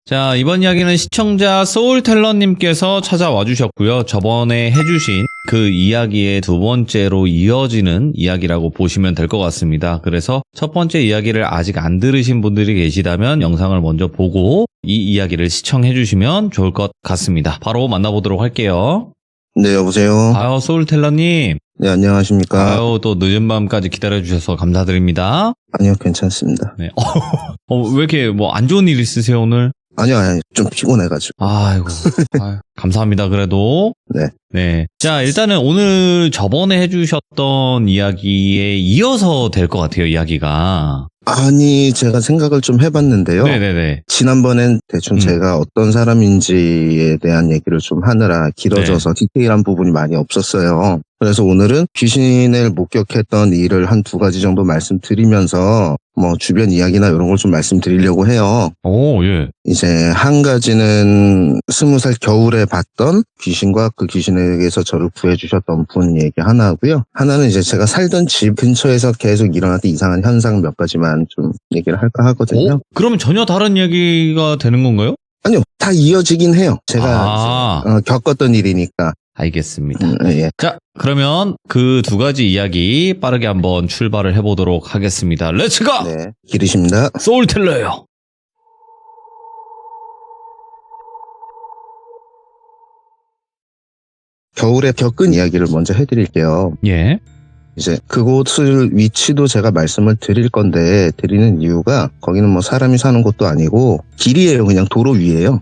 자, 이번 이야기는 시청자 소울텔러님께서 찾아와 주셨고요. 저번에 해주신 그 이야기의 두 번째로 이어지는 이야기라고 보시면 될 것 같습니다. 그래서 첫 번째 이야기를 아직 안 들으신 분들이 계시다면 영상을 먼저 보고 이 이야기를 시청해 주시면 좋을 것 같습니다. 바로 만나보도록 할게요. 네, 여보세요. 아유, 소울텔러님. 네, 안녕하십니까. 아유, 또 늦은 밤까지 기다려주셔서 감사드립니다. 아니요, 괜찮습니다. 네. 왜 이렇게 뭐 안 좋은 일 있으세요, 오늘? 아니요, 좀 피곤해가지고. 아이고. 아유, 감사합니다, 그래도. 네. 네. 자, 일단은 오늘 저번에 해주셨던 이야기에 이어서 될 것 같아요, 이야기가. 아니, 제가 생각을 좀 해봤는데요. 네네네. 지난번엔 대충 제가 어떤 사람인지에 대한 얘기를 좀 하느라 길어져서 디테일한 부분이 많이 없었어요. 그래서 오늘은 귀신을 목격했던 일을 한 2가지 정도 말씀드리면서 뭐 주변 이야기나 이런 걸 좀 말씀드리려고 해요. 오, 예. 이제 한 가지는 20살 겨울에 봤던 귀신과 그 귀신에게서 저를 구해주셨던 분 얘기 하나 하고요. 하나는 이제 제가 살던 집 근처에서 계속 일어났던 이상한 현상 몇 가지만 좀 얘기를 할까 하거든요. 그러면 전혀 다른 이야기가 되는 건가요? 아니요, 다 이어지긴 해요. 제가 겪었던 일이니까. 알겠습니다. 예. 자, 그러면 그 2가지 이야기 빠르게 한번 출발을 해보도록 하겠습니다. 렛츠고! 네, 길이십니다. 소울텔러예요. 겨울에 겪은 이야기를 먼저 해드릴게요. 예. 이제 그곳을 위치도 제가 말씀을 드릴 건데 드리는 이유가 거기는 뭐 사람이 사는 곳도 아니고 길이에요. 그냥 도로 위에요.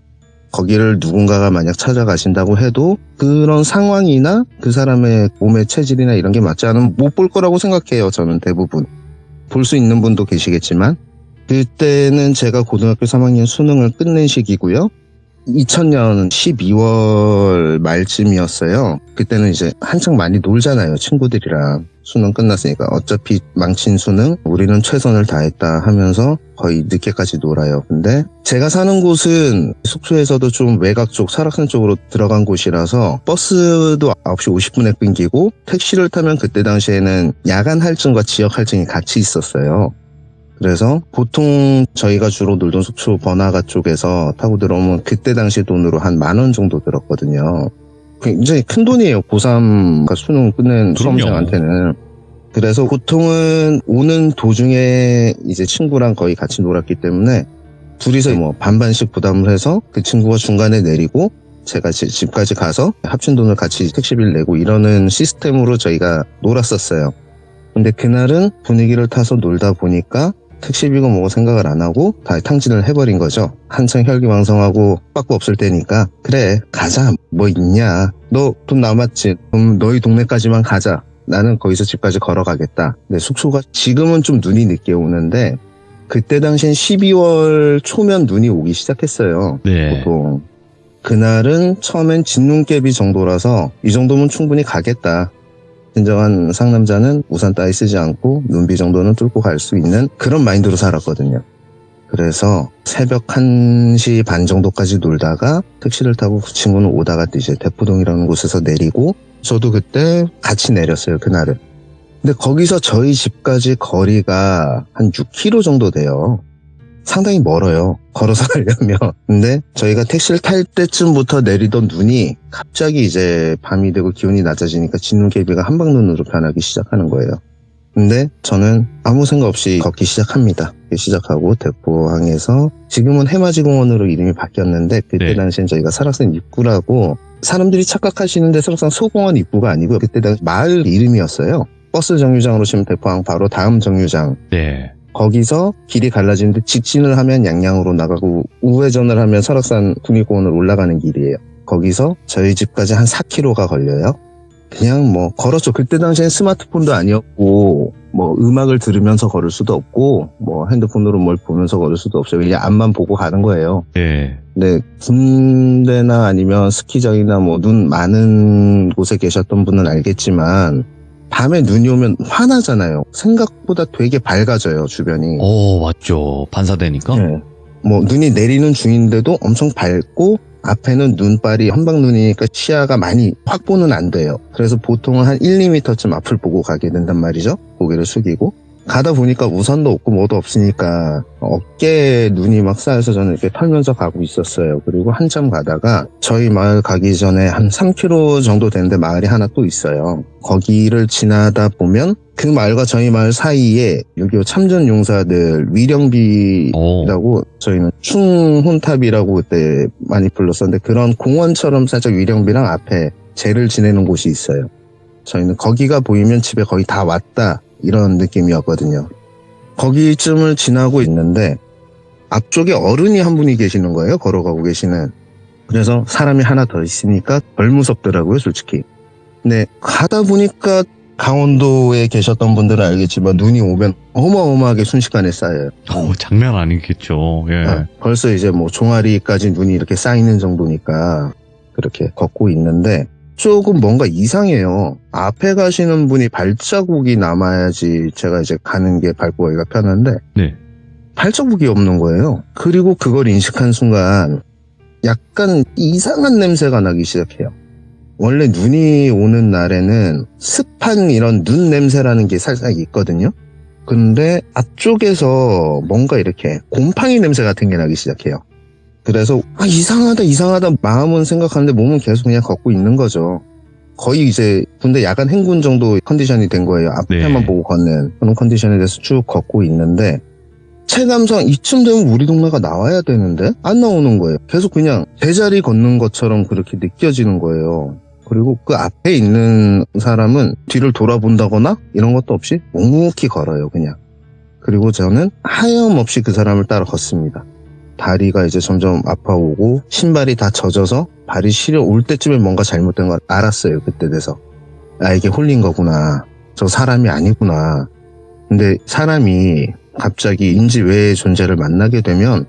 거기를 누군가가 만약 찾아가신다고 해도 그런 상황이나 그 사람의 몸의 체질이나 이런 게 맞지 않으면 못 볼 거라고 생각해요. 저는 대부분. 볼 수 있는 분도 계시겠지만 그때는 제가 고등학교 3학년 수능을 끝낸 시기고요. 2000년 12월 말쯤이었어요. 그때는 이제 한창 많이 놀잖아요. 친구들이랑. 수능 끝났으니까 어차피 망친 수능 우리는 최선을 다했다 하면서 거의 늦게까지 놀아요. 근데 제가 사는 곳은 숙소에서도 좀 외곽 쪽 설악산 쪽으로 들어간 곳이라서 버스도 9시 50분에 끊기고 택시를 타면 그때 당시에는 야간 할증과 지역 할증이 같이 있었어요. 그래서 보통 저희가 주로 놀던 속초 번화가 쪽에서 타고 들어오면 그때 당시 돈으로 한 10,000원 정도 들었거든요. 굉장히 큰 돈이에요. 고3 수능 끝낸 수험생한테는. 그래서 보통은 오는 도중에 이제 친구랑 거의 같이 놀았기 때문에 둘이서 뭐 반반씩 부담을 해서 그 친구가 중간에 내리고 제가 집까지 가서 합친 돈을 같이 택시비를 내고 이러는 시스템으로 저희가 놀았었어요. 근데 그날은 분위기를 타서 놀다 보니까 택시비가 뭐고 생각을 안 하고 다 탕진을 해버린 거죠. 한창 혈기왕성하고 빠꾸 없을 때니까 그래 가자 뭐 있냐 너 돈 남았지 그럼 너희 동네까지만 가자 나는 거기서 집까지 걸어가겠다. 근데 숙소가 지금은 좀 눈이 늦게 오는데 그때 당시엔 12월 초면 눈이 오기 시작했어요. 네. 보통 그날은 처음엔 진눈깨비 정도라서 이 정도면 충분히 가겠다. 진정한 상남자는 우산 따위 쓰지 않고 눈비 정도는 뚫고 갈 수 있는 그런 마인드로 살았거든요. 그래서 새벽 1시 반 정도까지 놀다가 택시를 타고 그 친구는 오다가 이제 대포동이라는 곳에서 내리고 저도 그때 같이 내렸어요, 그날은. 근데 거기서 저희 집까지 거리가 한 6km 정도 돼요. 상당히 멀어요. 걸어서 가려면. 근데 저희가 택시를 탈 때쯤부터 내리던 눈이 갑자기 이제 밤이 되고 기온이 낮아지니까 진눈깨비가 한방눈으로 변하기 시작하는 거예요. 근데 저는 아무 생각 없이 걷기 시작합니다. 시작하고 대포항에서 지금은 해맞이공원으로 이름이 바뀌었는데 그때 당시엔 저희가 설악산 입구라고 사람들이 착각하시는데 설악산 소공원 입구가 아니고 그때 당시 마을 이름이었어요. 버스 정류장으로 치면 대포항 바로 다음 정류장. 네. 거기서 길이 갈라지는데 직진을 하면 양양으로 나가고 우회전을 하면 설악산 국립공원으로 올라가는 길이에요. 거기서 저희 집까지 한 4km가 걸려요. 그냥 뭐 걸었죠. 그때 당시엔 스마트폰도 아니었고 뭐 음악을 들으면서 걸을 수도 없고 뭐 핸드폰으로 뭘 보면서 걸을 수도 없어요. 그냥 앞만 보고 가는 거예요. 네. 근데 군대나 아니면 스키장이나 뭐 눈 많은 곳에 계셨던 분은 알겠지만 밤에 눈이 오면 환하잖아요. 생각보다 되게 밝아져요, 주변이. 맞죠. 반사되니까. 네. 뭐 눈이 내리는 중인데도 엄청 밝고 앞에는 눈발이 한방눈이니까 시야가 많이 확보는 안 돼요. 그래서 보통은 한 1, 2m쯤 앞을 보고 가게 된단 말이죠. 고개를 숙이고. 가다 보니까 우산도 없고 뭐도 없으니까 어깨에 눈이 막 쌓여서 저는 이렇게 털면서 가고 있었어요. 그리고 한참 가다가 저희 마을 가기 전에 한 3km 정도 되는데 마을이 하나 또 있어요. 거기를 지나다 보면 그 마을과 저희 마을 사이에 6.25 참전용사들 위령비라고 저희는 충훈탑이라고 그때 많이 불렀었는데 그런 공원처럼 살짝 위령비랑 앞에 제를 지내는 곳이 있어요. 저희는 거기가 보이면 집에 거의 다 왔다 이런 느낌이었거든요. 거기쯤을 지나고 있는데 앞쪽에 어른이 한 분이 계시는 거예요. 걸어가고 계시는. 그래서 사람이 하나 더 있으니까 덜 무섭더라고요, 솔직히. 근데 가다 보니까 강원도에 계셨던 분들은 알겠지만 눈이 오면 어마어마하게 순식간에 쌓여요. 장난 아니겠죠. 예. 벌써 이제 뭐 종아리까지 눈이 이렇게 쌓이는 정도니까 그렇게 걷고 있는데 조금 뭔가 이상해요. 앞에 가시는 분이 발자국이 남아야지 제가 이제 가는 게 밟고 가기가 편한데 네. 발자국이 없는 거예요. 그리고 그걸 인식한 순간 약간 이상한 냄새가 나기 시작해요. 원래 눈이 오는 날에는 습한 이런 눈 냄새라는 게 살짝 있거든요. 근데 앞쪽에서 뭔가 이렇게 곰팡이 냄새 같은 게 나기 시작해요. 그래서 이상하다 마음은 생각하는데 몸은 계속 그냥 걷고 있는 거죠. 거의 이제 군대 야간 행군 정도 컨디션이 된 거예요. 앞에만 네. 보고 걷는 그런 컨디션에 대해서 쭉 걷고 있는데 체감상 이쯤 되면 우리 동네가 나와야 되는데 안 나오는 거예요. 계속 그냥 제자리 걷는 것처럼 그렇게 느껴지는 거예요. 그리고 그 앞에 있는 사람은 뒤를 돌아본다거나 이런 것도 없이 묵묵히 걸어요, 그냥. 그리고 저는 하염없이 그 사람을 따라 걷습니다. 다리가 이제 점점 아파오고 신발이 다 젖어서 발이 시려올 때쯤에 뭔가 잘못된 걸 알았어요. 그때 돼서 이게 홀린 거구나. 저 사람이 아니구나. 근데 사람이 갑자기 인지 외의 존재를 만나게 되면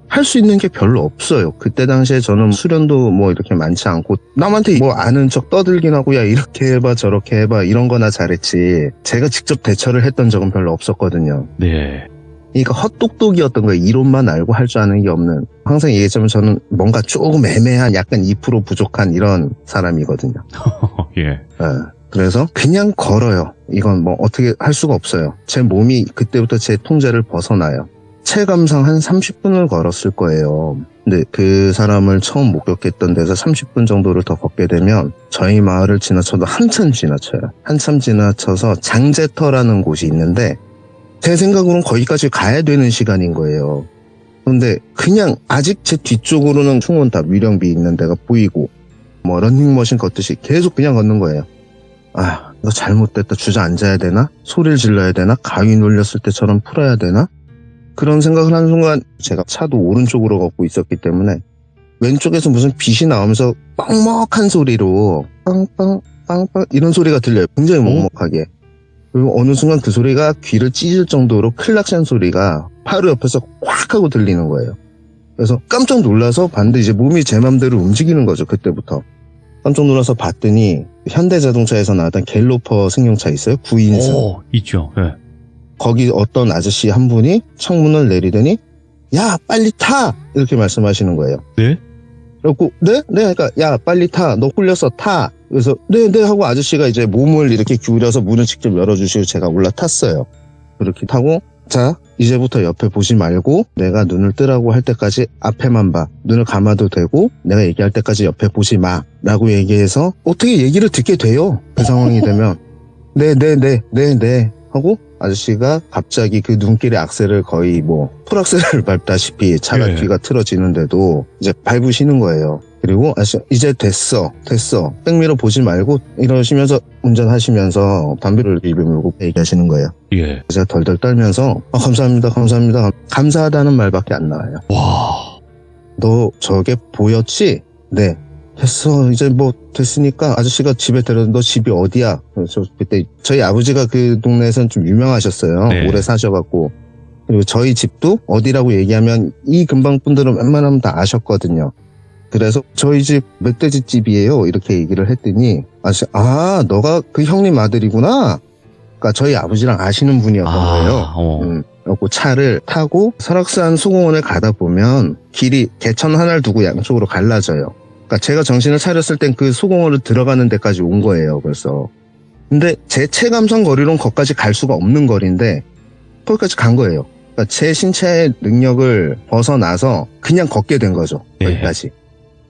할 수 있는 게 별로 없어요. 그때 당시에 저는 수련도 뭐 이렇게 많지 않고 남한테 뭐 아는 척 떠들긴 하고 야 이렇게 해봐 저렇게 해봐 이런 거나 잘했지 제가 직접 대처를 했던 적은 별로 없었거든요. 네. 그러니까 헛똑똑이었던 거예요. 이론만 알고 할 줄 아는 게 없는. 항상 얘기했지만 저는 뭔가 조금 애매한 약간 2% 부족한 이런 사람이거든요. 예. 그래서 그냥 걸어요. 이건 뭐 어떻게 할 수가 없어요. 제 몸이 그때부터 제 통제를 벗어나요. 체감상 한 30분을 걸었을 거예요. 근데 그 사람을 처음 목격했던 데서 30분 정도를 더 걷게 되면 저희 마을을 지나쳐도 한참 지나쳐요. 한참 지나쳐서 장제터라는 곳이 있는데 제 생각으로는 거기까지 가야 되는 시간인 거예요. 그런데 그냥 아직 제 뒤쪽으로는 충원탑 위령비 있는 데가 보이고 뭐 러닝머신 걷듯이 계속 그냥 걷는 거예요. 이거 잘못됐다. 주저앉아야 되나? 소리를 질러야 되나? 가위 눌렸을 때처럼 풀어야 되나? 그런 생각을 하는 순간 제가 차도 오른쪽으로 걷고 있었기 때문에 왼쪽에서 무슨 빛이 나오면서 뻑뻑한 소리로 빵빵 빵빵 이런 소리가 들려요. 굉장히 먹먹하게. 그리고 어느 순간 그 소리가 귀를 찢을 정도로 클락션 소리가 바로 옆에서 꽉 하고 들리는 거예요. 그래서 깜짝 놀라서 봤는데 이제 몸이 제 맘대로 움직이는 거죠. 그때부터. 깜짝 놀라서 봤더니 현대자동차에서 나왔던 갤로퍼 승용차 있어요? 9인승. 있죠. 네. 거기 어떤 아저씨 한 분이 창문을 내리더니 야 빨리 타! 이렇게 말씀하시는 거예요. 네? 그래갖고 네? 그러니까 야 빨리 타! 너 홀렸어 타! 그래서 네 하고 아저씨가 이제 몸을 이렇게 기울여서 문을 직접 열어주시고 제가 올라탔어요. 그렇게 타고 자 이제부터 옆에 보지 말고 내가 눈을 뜨라고 할 때까지 앞에만 봐. 눈을 감아도 되고 내가 얘기할 때까지 옆에 보지 마 라고 얘기해서 어떻게 얘기를 듣게 돼요. 그 상황이 되면 네 하고 아저씨가 갑자기 그 눈길의 악셀을 거의 뭐 풀악셀을 밟다시피 차가 뒤가 틀어지는데도 이제 밟으시는 거예요. 그리고 아저씨 이제 됐어 백미러 보지 말고 이러시면서 운전하시면서 담배를 입에 물고 얘기하시는 거예요. 예. 제가 덜덜 떨면서 감사합니다 감사하다는 말밖에 안 나와요. 와. 너 저게 보였지? 네. 됐어 이제 뭐 됐으니까 아저씨가 집에 데려다 너 집이 어디야? 그래서 그때 저희 아버지가 그 동네에서는 좀 유명하셨어요. 네. 오래 사셔갖고 그리고 저희 집도 어디라고 얘기하면 이 근방 분들은 웬만하면 다 아셨거든요. 그래서 저희 집 멧돼지 집이에요 이렇게 얘기를 했더니 아저씨 너가 그 형님 아들이구나. 그러니까 저희 아버지랑 아시는 분이었던 거예요. 그리고 차를 타고 설악산 수공원을 가다 보면 길이 개천 하나를 두고 양쪽으로 갈라져요. 그러니까 제가 정신을 차렸을 땐 그 소공원으로 들어가는 데까지 온 거예요. 벌써. 근데 제 체감상 거리로는 거기까지 갈 수가 없는 거리인데 거기까지 간 거예요. 그러니까 제 신체 능력을 벗어나서 그냥 걷게 된 거죠. 거기까지.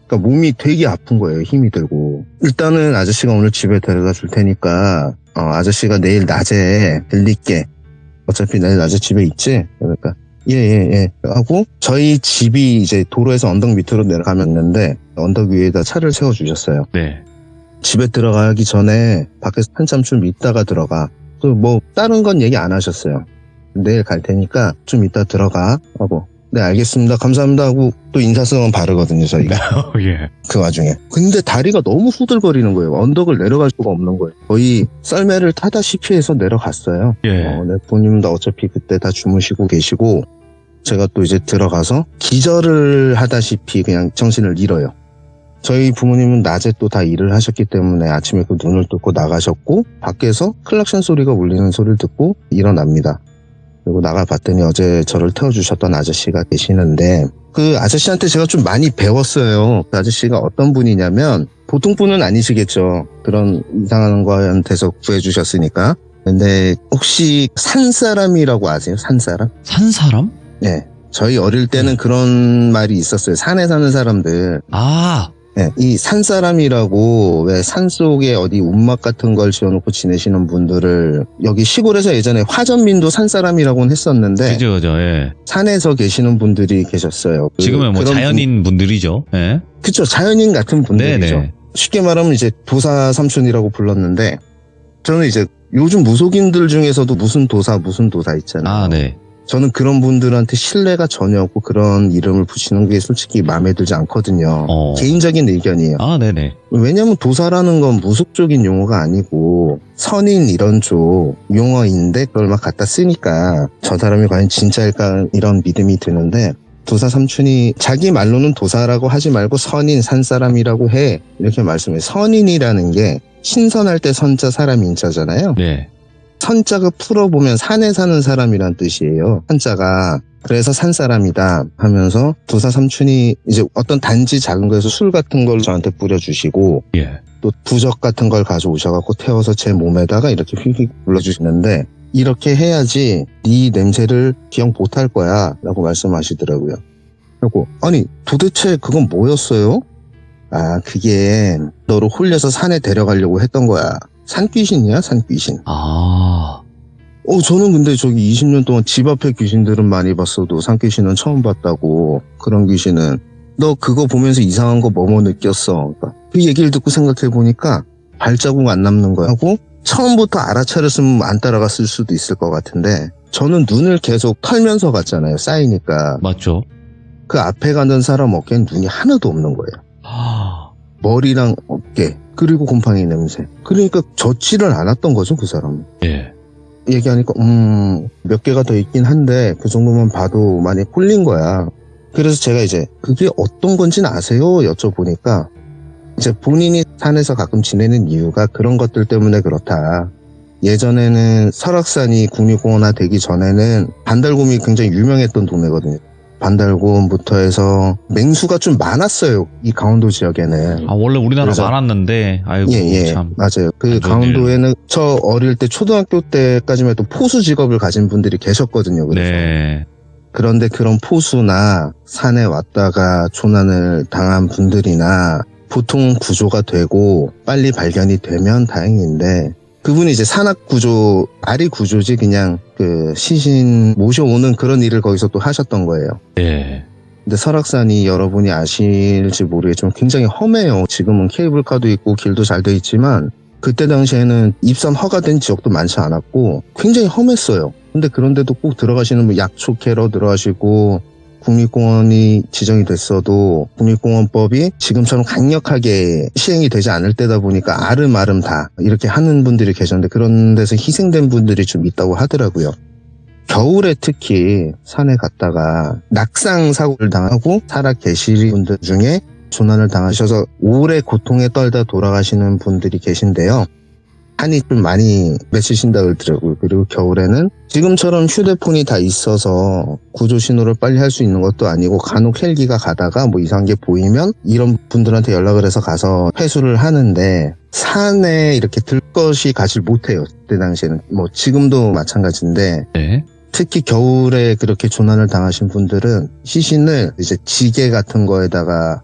그러니까 몸이 되게 아픈 거예요. 힘이 들고. 일단은 아저씨가 오늘 집에 데려다 줄 테니까 아저씨가 내일 낮에 들릴게. 어차피 내일 낮에 집에 있지? 그러니까 예 하고 저희 집이 이제 도로에서 언덕 밑으로 내려가면 있는데 언덕 위에다 차를 세워주셨어요. 네. 집에 들어가기 전에 밖에서 한참 좀 있다가 들어가. 또 뭐 다른 건 얘기 안 하셨어요. 내일 갈 테니까 좀 이따 들어가 하고 네 알겠습니다 감사합니다 하고 또 인사성은 바르거든요 저희가. 예. 그 와중에 근데 다리가 너무 후들거리는 거예요. 언덕을 내려갈 수가 없는 거예요. 거의 썰매를 타다시피 해서 내려갔어요. 예. 네, 부모님도 어차피 그때 다 주무시고 계시고 제가 또 이제 들어가서 기절을 하다시피 그냥 정신을 잃어요. 저희 부모님은 낮에 또 다 일을 하셨기 때문에 아침에 그 눈을 뚫고 나가셨고 밖에서 클락션 소리가 울리는 소리를 듣고 일어납니다. 그리고 나가봤더니 어제 저를 태워주셨던 아저씨가 계시는데 그 아저씨한테 제가 좀 많이 배웠어요. 그 아저씨가 어떤 분이냐면 보통 분은 아니시겠죠. 그런 이상한 거한테서 구해주셨으니까. 근데 혹시 산사람이라고 아세요? 산사람? 산사람? 네. 저희 어릴 때는 그런 말이 있었어요. 산에 사는 사람들. 네, 이 산사람이라고 왜 산속에 어디 움막 같은 걸 지어놓고 지내시는 분들을 여기 시골에서 예전에 화전민도 산사람이라고는 했었는데 그죠. 예. 산에서 계시는 분들이 계셨어요. 지금은 뭐 자연인 분들이죠. 예. 그쵸. 자연인 같은 분들이죠. 네네. 쉽게 말하면 이제 도사 삼촌이라고 불렀는데 저는 이제 요즘 무속인들 중에서도 무슨 도사 있잖아요. 네. 저는 그런 분들한테 신뢰가 전혀 없고 그런 이름을 붙이는 게 솔직히 마음에 들지 않거든요. 개인적인 의견이에요. 네네. 왜냐면 도사라는 건 무속적인 용어가 아니고 선인 이런 쪽 용어인데 그걸 막 갖다 쓰니까 저 사람이 과연 진짜일까 이런 믿음이 드는데 도사 삼촌이 자기 말로는 도사라고 하지 말고 선인 산사람이라고 해 이렇게 말씀해요. 선인이라는 게 신선할 때 선자 사람 인자잖아요. 네. 선자가 풀어보면 산에 사는 사람이란 뜻이에요. 한자가. 그래서 산사람이다 하면서 도사 삼촌이 이제 어떤 단지 작은 거에서 술 같은 걸 저한테 뿌려주시고 예. 또 부적 같은 걸 가져오셔갖고 태워서 제 몸에다가 이렇게 휙휙 불러주시는데 이렇게 해야지 네 냄새를 기억 못할 거야 라고 말씀하시더라고요. 그리고 아니 도대체 그건 뭐였어요? 아 그게 너를 홀려서 산에 데려가려고 했던 거야. 산귀신이야 산귀신. 저는 근데 저기 20년 동안 집 앞에 귀신들은 많이 봤어도 산귀신은 처음 봤다고. 그런 귀신은 너 그거 보면서 이상한 거 뭐뭐 느꼈어. 그러니까 그 얘기를 듣고 생각해보니까 발자국 안 남는 거야 하고 처음부터 알아차렸으면 안 따라갔을 수도 있을 것 같은데 저는 눈을 계속 털면서 갔잖아요. 쌓이니까. 맞죠. 그 앞에 가는 사람 어깨엔 눈이 하나도 없는 거예요. 머리랑 어깨 그리고 곰팡이 냄새. 그러니까 젖지를 않았던 거죠 그 사람은. 예. 얘기하니까 몇 개가 더 있긴 한데 그 정도만 봐도 많이 홀린 거야. 그래서 제가 이제 그게 어떤 건지는 아세요? 여쭤보니까 이제 본인이 산에서 가끔 지내는 이유가 그런 것들 때문에 그렇다. 예전에는 설악산이 국립공원화 되기 전에는 반달곰이 굉장히 유명했던 동네거든요. 반달곰부터 해서 맹수가 좀 많았어요. 이 강원도 지역에는. 원래 우리나라 많았는데 아이고 참. 맞아요. 그 강원도에는 저 어릴 때 초등학교 때까지만 해도 포수 직업을 가진 분들이 계셨거든요. 그래서. 네. 그런데 그런 포수나 산에 왔다가 조난을 당한 분들이나 보통 구조가 되고 빨리 발견이 되면 다행인데 그분이 이제 산악구조, 아리 구조지 그냥 그 시신 모셔오는 그런 일을 거기서 또 하셨던 거예요. 예. 근데 설악산이 여러분이 아실지 모르겠지만 굉장히 험해요. 지금은 케이블카도 있고 길도 잘 돼 있지만 그때 당시에는 입산 허가된 지역도 많지 않았고 굉장히 험했어요. 근데 그런데도 꼭 들어가시는 분 약초 캐러 들어가시고 국립공원이 지정이 됐어도 국립공원법이 지금처럼 강력하게 시행이 되지 않을 때다 보니까 아름아름 다 이렇게 하는 분들이 계셨는데 그런 데서 희생된 분들이 좀 있다고 하더라고요. 겨울에 특히 산에 갔다가 낙상 사고를 당하고 살아 계시는 분들 중에 조난을 당하셔서 오래 고통에 떨다 돌아가시는 분들이 계신데요. 한이 좀 많이 맺히신다 그러더라고요. 그리고 겨울에는 지금처럼 휴대폰이 다 있어서 구조 신호를 빨리 할 수 있는 것도 아니고 간혹 헬기가 가다가 뭐 이상한 게 보이면 이런 분들한테 연락을 해서 가서 회수를 하는데 산에 이렇게 들것이 가질 못해요. 그때 당시에는 뭐 지금도 마찬가지인데 네. 특히 겨울에 그렇게 조난을 당하신 분들은 시신을 이제 지게 같은 거에다가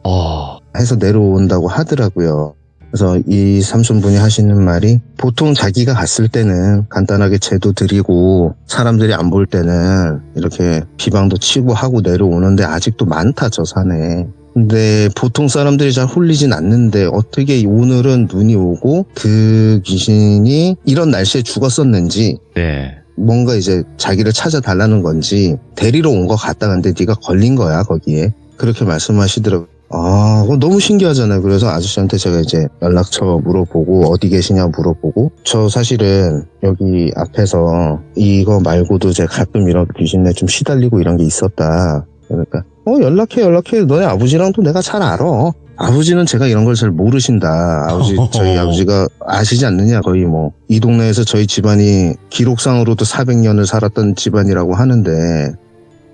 해서 내려온다고 하더라고요. 그래서 이 삼촌분이 하시는 말이 보통 자기가 갔을 때는 간단하게 제도 드리고 사람들이 안 볼 때는 이렇게 비방도 치고 하고 내려오는데 아직도 많다 저 산에. 근데 보통 사람들이 잘 홀리진 않는데 어떻게 오늘은 눈이 오고 그 귀신이 이런 날씨에 죽었었는지 네. 뭔가 이제 자기를 찾아달라는 건지 데리러 온 것 같다. 근데 네가 걸린 거야 거기에. 그렇게 말씀하시더라고요. 그거 너무 신기하잖아요. 그래서 아저씨한테 제가 이제 연락처 물어보고 어디 계시냐 물어보고 저 사실은 여기 앞에서 이거 말고도 제가 가끔 이런 귀신에 좀 시달리고 이런 게 있었다. 그러니까 연락해. 너네 아버지랑도 내가 잘 알아. 아버지는 제가 이런 걸 잘 모르신다. 저희 아버지가 아시지 않느냐. 거의 뭐 이 동네에서 저희 집안이 기록상으로도 400년을 살았던 집안이라고 하는데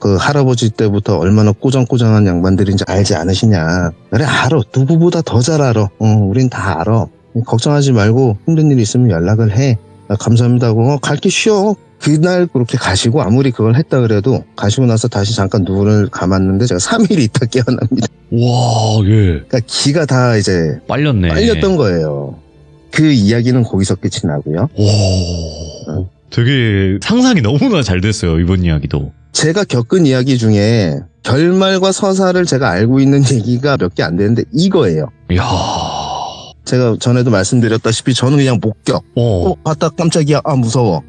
그 할아버지 때부터 얼마나 꼬장꼬장한 양반들인지 알지 않으시냐. 그래 알아. 누구보다 더 잘 알아. 우린 다 알아. 걱정하지 말고 힘든 일 있으면 연락을 해. 감사합니다 하고 갈게 쉬어. 그날 그렇게 가시고 아무리 그걸 했다 그래도 가시고 나서 다시 잠깐 눈을 감았는데 제가 3일 있다 깨어납니다. 와, 예. 그러니까 기가 다 이제 빨렸던 거예요. 그 이야기는 거기서 끝이 나고요. 오, 되게 상상이 너무나 잘 됐어요, 이번 이야기도. 제가 겪은 이야기 중에 결말과 서사를 제가 알고 있는 얘기가 몇 개 안 되는데 이거예요. 이야. 제가 전에도 말씀드렸다시피 저는 그냥 목격. 봤다 깜짝이야. 무서워.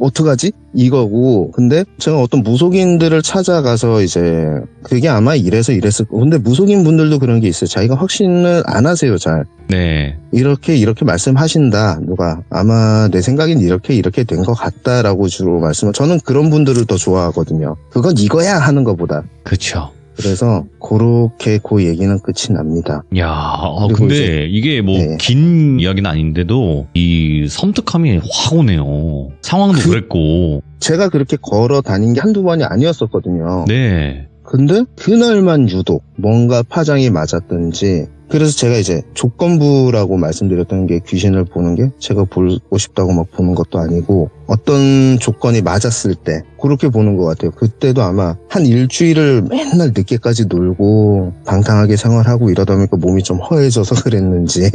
어떡하지? 이거고. 근데 제가 어떤 무속인들을 찾아가서 이제 그게 아마 이래서 이랬을 거. 근데 무속인 분들도 그런 게 있어요. 자기가 확신을 안 하세요, 잘. 네. 이렇게 말씀하신다. 누가 아마 내 생각엔 이렇게 된 것 같다라고 주로 말씀을. 저는 그런 분들을 더 좋아하거든요. 그건 이거야 하는 것보다. 그렇죠. 그래서 그렇게 그 얘기는 끝이 납니다. 야, 근데 이게 뭐 긴 이야기는 아닌데도 이 섬뜩함이 확 오네요. 상황도 그랬고. 제가 그렇게 걸어 다닌 게 한두 번이 아니었었거든요. 네. 근데 그날만 유독 뭔가 파장이 맞았던지 그래서 제가 이제 조건부라고 말씀드렸던 게 귀신을 보는 게 제가 보고 싶다고 막 보는 것도 아니고 어떤 조건이 맞았을 때 그렇게 보는 것 같아요. 그때도 아마 한 일주일을 맨날 늦게까지 놀고 방탕하게 생활하고 이러다 보니까 몸이 좀 허해져서 그랬는지.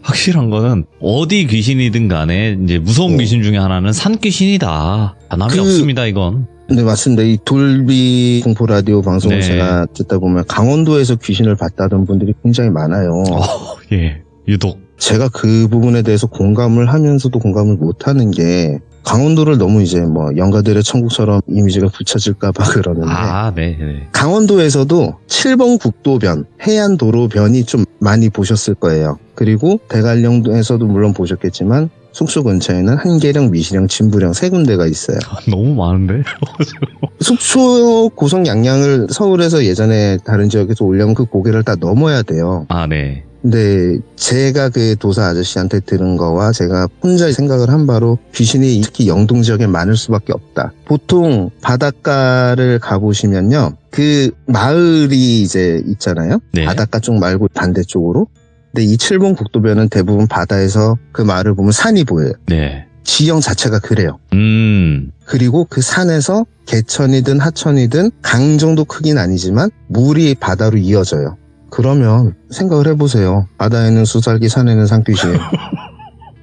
확실한 거는 어디 귀신이든 간에 이제 무서운 귀신 중에 하나는 산 귀신이다. 변함이 없습니다, 이건. 네, 맞습니다. 이 돌비 공포 라디오 방송을 제가 듣다 보면 강원도에서 귀신을 봤다던 분들이 굉장히 많아요. 예, 유독. 제가 그 부분에 대해서 공감을 하면서도 공감을 못하는 게 강원도를 너무 이제 뭐 영가들의 천국처럼 이미지가 붙여질까봐 그러는데. 네. 강원도에서도 7번 국도변, 해안도로변이 좀 많이 보셨을 거예요. 그리고 대관령에서도 물론 보셨겠지만 숙소 근처에는 한계령, 미시령, 진부령 세 군데가 있어요. 너무 많은데? 숙소 고성 양양을 서울에서 예전에 다른 지역에서 오려면 그 고개를 다 넘어야 돼요. 네. 근데 제가 그 도사 아저씨한테 들은 거와 제가 혼자 생각을 한 바로 귀신이 특히 영동 지역에 많을 수밖에 없다. 보통 바닷가를 가보시면요. 그 마을이 이제 있잖아요. 네. 바닷가 쪽 말고 반대쪽으로. 근데 이 7번 국도변은 대부분 바다에서 그 마을을 보면 산이 보여요. 네. 지형 자체가 그래요. 그리고 그 산에서 개천이든 하천이든 강 정도 크긴 아니지만 물이 바다로 이어져요. 그러면 생각을 해보세요. 바다에는 수살기, 산에는 산귀신.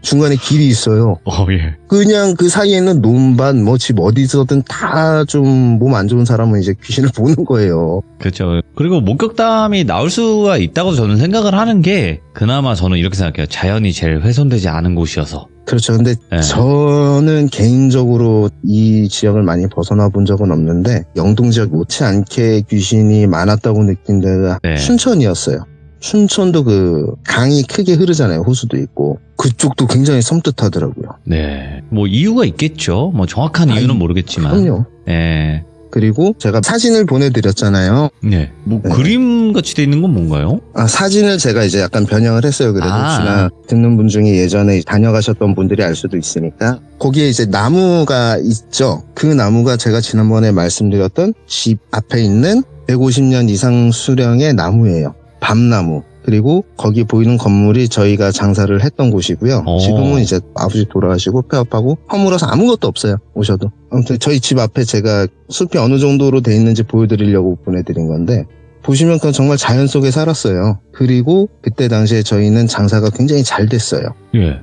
중간에 길이 있어요. 예. 그냥 그 사이에는 논밭, 집 어디서든 다 좀 몸 안 좋은 사람은 이제 귀신을 보는 거예요. 그렇죠. 그리고 목격담이 나올 수가 있다고 저는 생각을 하는 게 그나마 저는 이렇게 생각해요. 자연이 제일 훼손되지 않은 곳이어서. 그렇죠. 근데 저는 개인적으로 이 지역을 많이 벗어나 본 적은 없는데 영동 지역 못지않게 귀신이 많았다고 느낀 데가 춘천이었어요. 춘천도 그 강이 크게 흐르잖아요. 호수도 있고. 그쪽도 굉장히 섬뜩하더라고요. 네. 뭐 이유가 있겠죠. 뭐 정확한 이유는 모르겠지만. 그럼요. 네. 그리고 제가 사진을 보내드렸잖아요. 네. 뭐 그림 같이 돼 있는 건 뭔가요? 사진을 제가 이제 약간 변형을 했어요. 그래도 혹시나 듣는 분 중에 예전에 다녀가셨던 분들이 알 수도 있으니까. 거기에 이제 나무가 있죠. 그 나무가 제가 지난번에 말씀드렸던 집 앞에 있는 150년 이상 수령의 나무예요. 밤나무. 그리고 거기 보이는 건물이 저희가 장사를 했던 곳이고요. 오. 지금은 이제 아버지 돌아가시고 폐업하고 허물어서 아무것도 없어요. 오셔도. 아무튼 저희 집 앞에 제가 숲이 어느 정도로 돼 있는지 보여드리려고 보내드린 건데 보시면 그건 정말 자연 속에 살았어요. 그리고 그때 당시에 저희는 장사가 굉장히 잘 됐어요. 예.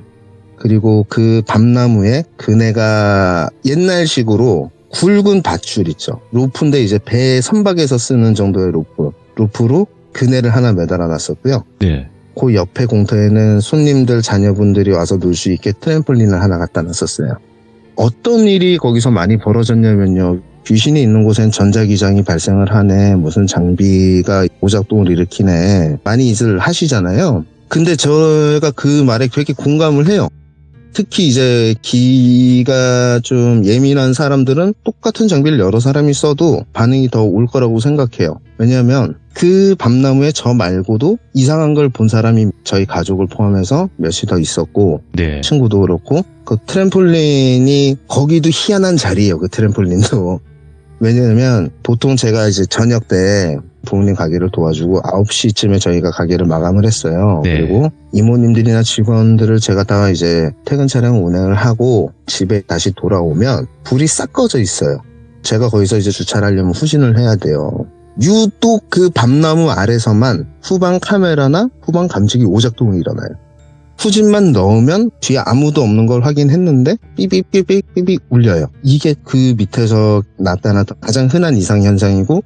그리고 그 밤나무에 그네가 옛날식으로 굵은 밧줄 있죠. 로프인데 이제 배 선박에서 쓰는 정도의 로프로 그네를 하나 매달아 놨었고요. 네. 그 옆에 공터에는 손님들 자녀분들이 와서 놀 수 있게 트램폴린을 하나 갖다 놨었어요. 어떤 일이 거기서 많이 벌어졌냐면요. 귀신이 있는 곳엔 전자기장이 발생을 하네, 무슨 장비가 오작동을 일으키네, 많이들 하시잖아요. 근데 제가 그 말에 되게 공감을 해요. 특히 이제 기가 좀 예민한 사람들은 똑같은 장비를 여러 사람이 써도 반응이 더 올 거라고 생각해요. 왜냐하면 그 밤나무에 저 말고도 이상한 걸 본 사람이 저희 가족을 포함해서 몇이 더 있었고, 네. 친구도 그렇고, 그 트램폴린이 거기도 희한한 자리예요. 그 트램폴린도. 왜냐하면 보통 제가 이제 저녁 때 부모님 가게를 도와주고 9시쯤에 저희가 가게를 마감을 했어요. 네. 그리고 이모님들이나 직원들을 제가 다 이제 퇴근 차량 운행을 하고 집에 다시 돌아오면 불이 싹 꺼져 있어요. 제가 거기서 이제 주차를 하려면 후진을 해야 돼요. 유독 그 밤나무 아래서만 후방 카메라나 후방 감지기 오작동이 일어나요. 후진만 넣으면 뒤에 아무도 없는 걸 확인했는데 삐삐삐삐삐삐 울려요. 이게 그 밑에서 나타났던 가장 흔한 이상 현상이고,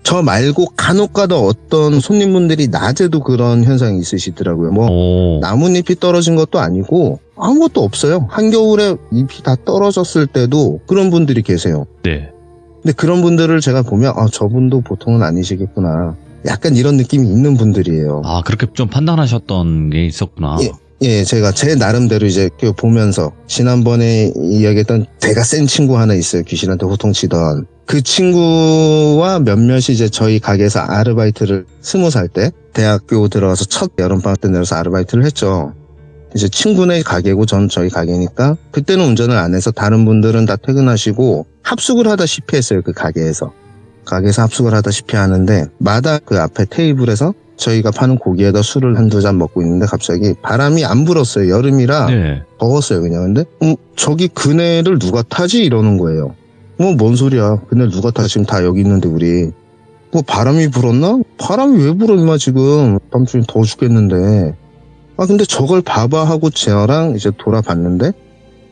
저 말고 간혹가다 어떤 손님분들이 낮에도 그런 현상이 있으시더라고요. 뭐 오. 나뭇잎이 떨어진 것도 아니고 아무것도 없어요. 한겨울에 잎이 다 떨어졌을 때도 그런 분들이 계세요. 네. 근데 그런 분들을 제가 보면 저분도 보통은 아니시겠구나, 약간 이런 느낌이 있는 분들이에요. 아, 그렇게 좀 판단하셨던 게 있었구나. 예, 제가 제 나름대로 이제 보면서 지난번에 이야기했던 되게 센 친구 하나 있어요. 귀신한테 호통치던. 그 친구와 몇몇이 이제 저희 가게에서 아르바이트를 20살 때 대학교 들어가서 첫 여름방학 때 내려서 아르바이트를 했죠. 이제 친구네 가게고 전 저희 가게니까 그때는 운전을 안 해서 다른 분들은 다 퇴근하시고 합숙을 하다시피 했어요. 그 가게에서 합숙을 하다시피 하는데 마다 그 앞에 테이블에서 저희가 파는 고기에다 술을 한두 잔 먹고 있는데 갑자기 바람이 안 불었어요. 여름이라 네. 더웠어요 그냥. 근데 저기 그네를 누가 타지 이러는 거예요. 뭔 소리야, 그네 누가 타, 지금 다 여기 있는데 우리. 뭐 바람이 불었나? 바람이 왜 불어 임마, 지금 밤중에 더워 죽겠는데. 근데 저걸 봐봐 하고 저랑 이제 돌아봤는데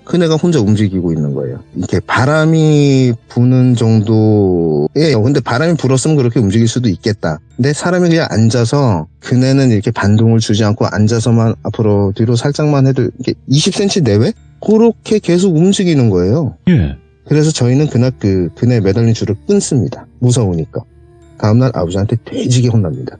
그네가 혼자 움직이고 있는 거예요. 이렇게 바람이 부는 정도예요. 근데 바람이 불었으면 그렇게 움직일 수도 있겠다. 근데 사람이 그냥 앉아서, 그네는 이렇게 반동을 주지 않고 앉아서만 앞으로 뒤로 살짝만 해도 이렇게 20cm 내외? 그렇게 계속 움직이는 거예요. 예. 그래서 저희는 그날 그 그네 매달린 줄을 끊습니다. 무서우니까. 다음날 아버지한테 돼지게 혼납니다.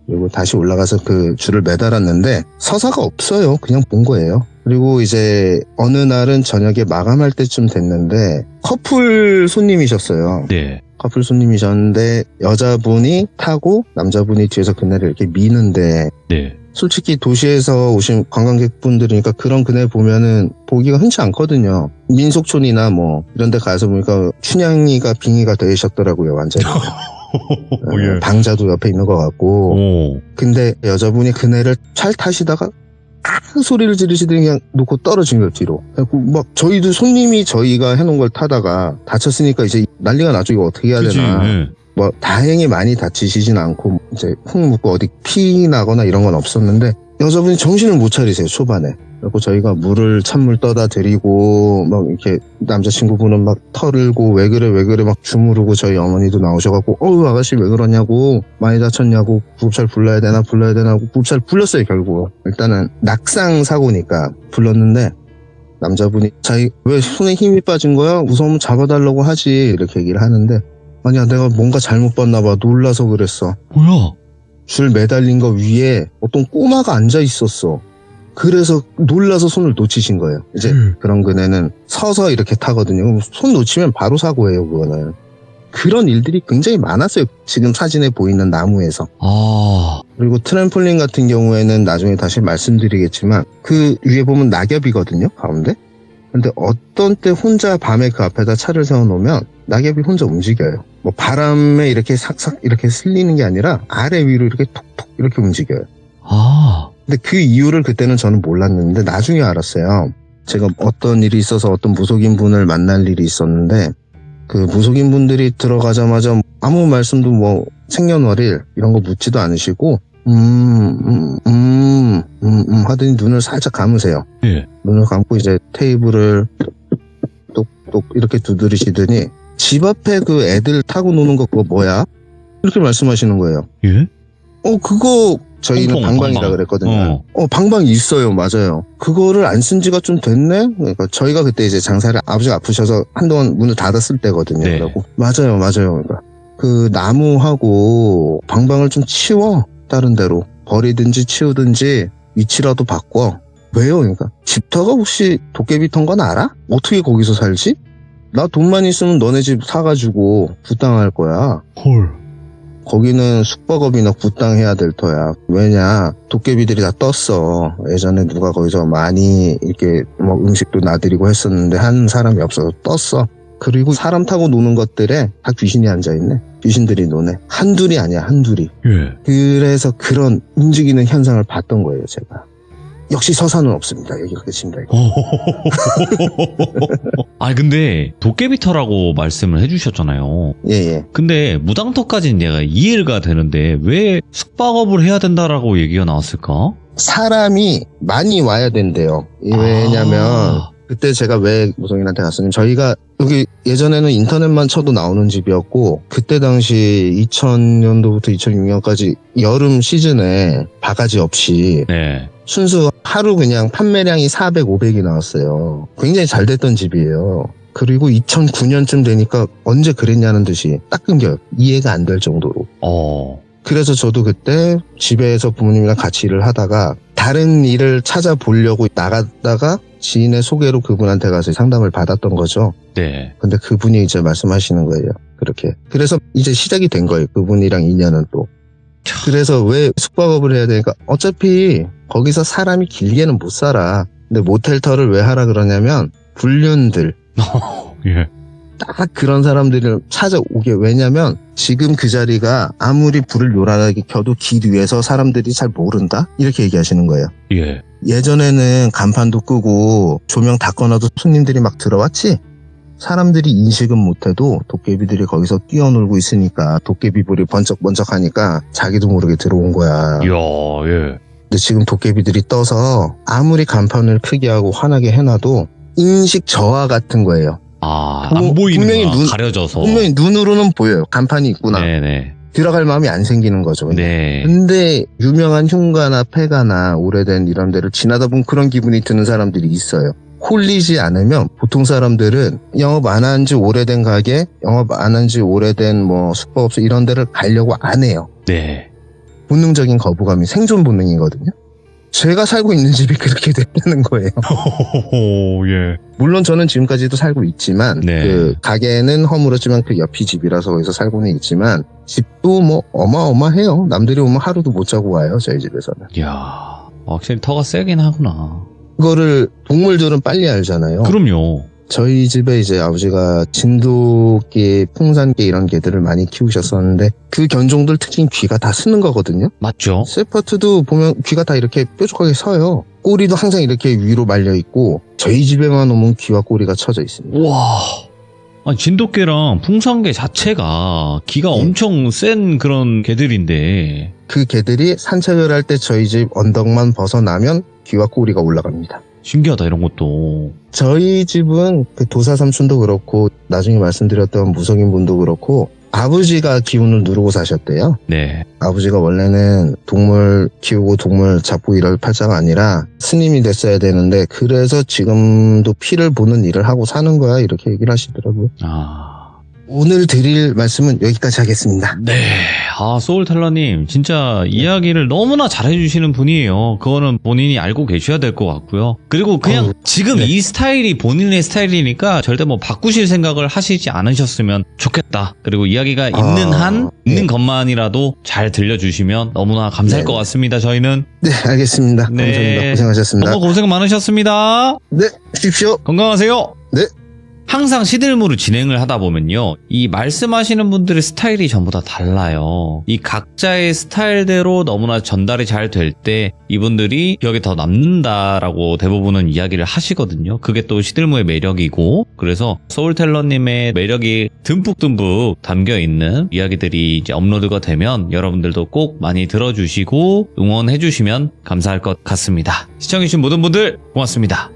그리고 다시 올라가서 그 줄을 매달았는데 서사가 없어요. 그냥 본 거예요. 그리고 이제 어느 날은 저녁에 마감할 때쯤 됐는데 커플 손님이셨어요. 네. 커플 손님이셨는데 여자분이 타고 남자분이 뒤에서 그네를 이렇게 미는데, 네. 솔직히 도시에서 오신 관광객분들이니까 그런 그네 보면은 보기가 흔치 않거든요. 민속촌이나 뭐 이런 데 가서 보니까 춘향이가 빙의가 되셨더라고요, 완전히. 예. 방자도 옆에 있는 것 같고. 오. 근데 여자분이 그네를 잘 타시다가 큰 소리를 지르시더니 그냥 놓고 떨어진 거예요, 뒤로. 그래갖고 막 저희도 손님이 저희가 해놓은 걸 타다가 다쳤으니까 이제 난리가 나죠. 이거 어떻게 해야 그치. 되나. 예. 뭐 다행히 많이 다치시진 않고 이제 훅 묻고 어디 피 나거나 이런 건 없었는데 여자분이 정신을 못 차리세요, 초반에. 그리고 저희가 찬물 떠다 드리고 막 이렇게 남자친구분은 막 털고 왜 그래 막 주무르고, 저희 어머니도 나오셔갖고 아가씨 왜 그러냐고, 많이 다쳤냐고, 구급차를 불러야 되나 하고 구급차를 불렀어요. 결국 일단은 낙상 사고니까 불렀는데 남자분이 자기 왜 손에 힘이 빠진 거야? 무서우면 잡아달라고 하지, 이렇게 얘기를 하는데, 아니야, 내가 뭔가 잘못 봤나 봐, 놀라서 그랬어. 뭐야? 줄 매달린 거 위에 어떤 꼬마가 앉아 있었어. 그래서 놀라서 손을 놓치신 거예요. 이제 그런 그네는 서서 이렇게 타거든요. 손 놓치면 바로 사고예요, 그거는. 그런 일들이 굉장히 많았어요. 지금 사진에 보이는 나무에서. 아. 그리고 트램폴린 같은 경우에는 나중에 다시 말씀드리겠지만 그 위에 보면 낙엽이거든요, 가운데. 근데 어떤 때 혼자 밤에 그 앞에다 차를 세워놓으면 낙엽이 혼자 움직여요. 뭐 바람에 이렇게 삭삭 이렇게 쓸리는 게 아니라 아래 위로 이렇게 톡톡 이렇게 움직여요. 아, 근데 그 이유를 그때는 저는 몰랐는데 나중에 알았어요. 제가 어떤 일이 있어서 어떤 무속인 분을 만날 일이 있었는데 그 무속인 분들이 들어가자마자 아무 말씀도 뭐 생년월일 이런 거 묻지도 않으시고 하더니 눈을 살짝 감으세요. 예. 눈을 감고 이제 테이블을 똑똑 이렇게 두드리시더니 집 앞에 그 애들 타고 노는 거 그거 뭐야? 이렇게 말씀하시는 거예요. 예? 그거 저희는 퐁퐁, 방방이라 방방. 그랬거든요. 방방이 있어요. 맞아요. 그거를 안 쓴 지가 좀 됐네? 그러니까 저희가 그때 이제 장사를 아버지가 아프셔서 한동안 문을 닫았을 때거든요. 네. 그러고 맞아요. 그러니까 그 나무하고 방방을 좀 치워. 다른 데로. 버리든지 치우든지 위치라도 바꿔. 왜요? 그러니까 집터가 혹시 도깨비터인 건 알아? 어떻게 거기서 살지? 나 돈만 있으면 너네 집 사가지고 굿당할 거야. 헐. 거기는 숙박업이나 굿당해야 될 터야. 왜냐, 도깨비들이 다 떴어. 예전에 누가 거기서 많이 이렇게 뭐 음식도 놔드리고 했었는데 한 사람이 없어서 떴어. 그리고 사람 타고 노는 것들에 다 귀신이 앉아있네. 귀신들이 노네. 한둘이 아니야, 한둘이. 예. 그래서 그런 움직이는 현상을 봤던 거예요, 제가. 역시 서사는 없습니다. 여기가 끝입니다. 아니 근데 도깨비터라고 말씀을 해주셨잖아요. 예. 근데 무당터까지는 내가 이해가 되는데 왜 숙박업을 해야 된다라고 얘기가 나왔을까? 사람이 많이 와야 된대요. 왜냐면 그때 제가 왜 무속인한테 갔었냐면 저희가 여기 예전에는 인터넷만 쳐도 나오는 집이었고 그때 당시 2000년도부터 2006년까지 여름 시즌에 바가지 없이 네. 순수 하루 그냥 판매량이 400, 500이 나왔어요. 굉장히 잘 됐던 집이에요. 그리고 2009년쯤 되니까 언제 그랬냐는 듯이 딱 끊겨요. 이해가 안 될 정도로. 그래서 저도 그때 집에서 부모님이랑 같이 일을 하다가 다른 일을 찾아보려고 나갔다가 지인의 소개로 그분한테 가서 상담을 받았던 거죠. 네. 근데 그분이 이제 말씀하시는 거예요. 그렇게. 그래서 이제 시작이 된 거예요. 그분이랑 인연은 또. 그래서 왜 숙박업을 해야 되니까 어차피 거기서 사람이 길게는 못 살아. 근데 모텔터를 왜 하라 그러냐면 불륜들. 예. 딱 그런 사람들을 찾아오게. 왜냐면 지금 그 자리가 아무리 불을 요란하게 켜도 길 위에서 사람들이 잘 모른다? 이렇게 얘기하시는 거예요. 예. 예전에는 간판도 끄고 조명 다 꺼놔도 손님들이 막 들어왔지? 사람들이 인식은 못해도 도깨비들이 거기서 뛰어놀고 있으니까 도깨비불이 번쩍번쩍하니까 자기도 모르게 들어온 거야. 이야, 예. 근데 지금 도깨비들이 떠서 아무리 간판을 크게 하고 환하게 해놔도 인식 저하 같은 거예요. 안 보이는구나. 가려져서. 분명히 눈으로는 보여요. 간판이 있구나. 네네. 들어갈 마음이 안 생기는 거죠. 네. 근데 유명한 흉가나 폐가나 오래된 이런 데를 지나다 보면 그런 기분이 드는 사람들이 있어요. 홀리지 않으면 보통 사람들은 영업 안 한 지 오래된 가게, 영업 안 한 지 오래된 뭐 숙박업소 이런 데를 가려고 안 해요. 네. 본능적인 거부감이 생존 본능이거든요. 제가 살고 있는 집이 그렇게 되는 거예요. 예. 물론 저는 지금까지도 살고 있지만 네. 그 가게는 허물었지만 그 옆이 집이라서 거기서 살고는 있지만 집도 뭐 어마어마해요. 남들이 오면 하루도 못 자고 와요. 저희 집에서는. 이야, 확실히 터가 세긴 하구나. 그거를 동물들은 빨리 알잖아요. 그럼요. 저희 집에 이제 아버지가 진돗개, 풍산개 이런 개들을 많이 키우셨었는데 그 견종들 특징 귀가 다 쓰는 거거든요. 맞죠? 세퍼트도 보면 귀가 다 이렇게 뾰족하게 서요. 꼬리도 항상 이렇게 위로 말려 있고 저희 집에만 오면 귀와 꼬리가 쳐져 있습니다. 와. 아니, 진돗개랑 풍산개 자체가 기가 엄청 센 그런 개들인데. 그 개들이 산책을 할 때 저희 집 언덕만 벗어나면 귀와 꼬리가 올라갑니다. 신기하다, 이런 것도. 저희 집은 그 도사 삼촌도 그렇고 나중에 말씀드렸던 무속인 분도 그렇고 아버지가 기운을 누르고 사셨대요. 네. 아버지가 원래는 동물 키우고 동물 잡고 이럴 팔자가 아니라 스님이 됐어야 되는데 그래서 지금도 피를 보는 일을 하고 사는 거야 이렇게 얘기를 하시더라고요. 오늘 드릴 말씀은 여기까지 하겠습니다. 네. 소울텔러님, 진짜 이야기를 너무나 잘해주시는 분이에요. 그거는 본인이 알고 계셔야 될 것 같고요. 그리고 그냥 지금 네. 이 스타일이 본인의 스타일이니까 절대 뭐 바꾸실 생각을 하시지 않으셨으면 좋겠다. 그리고 이야기가 있는 것만이라도 잘 들려주시면 너무나 감사할 것 같습니다, 저희는. 네, 알겠습니다. 네. 감사합니다. 고생하셨습니다. 너무 고생 많으셨습니다. 네, 쉬십시오. 건강하세요. 네. 항상 시들무를 진행을 하다 보면요. 이 말씀하시는 분들의 스타일이 전부 다 달라요. 이 각자의 스타일대로 너무나 전달이 잘 될 때 이분들이 기억에 더 남는다라고 대부분은 이야기를 하시거든요. 그게 또 시들무의 매력이고, 그래서 소울텔러님의 매력이 듬뿍듬뿍 담겨있는 이야기들이 이제 업로드가 되면 여러분들도 꼭 많이 들어주시고 응원해주시면 감사할 것 같습니다. 시청해주신 모든 분들 고맙습니다.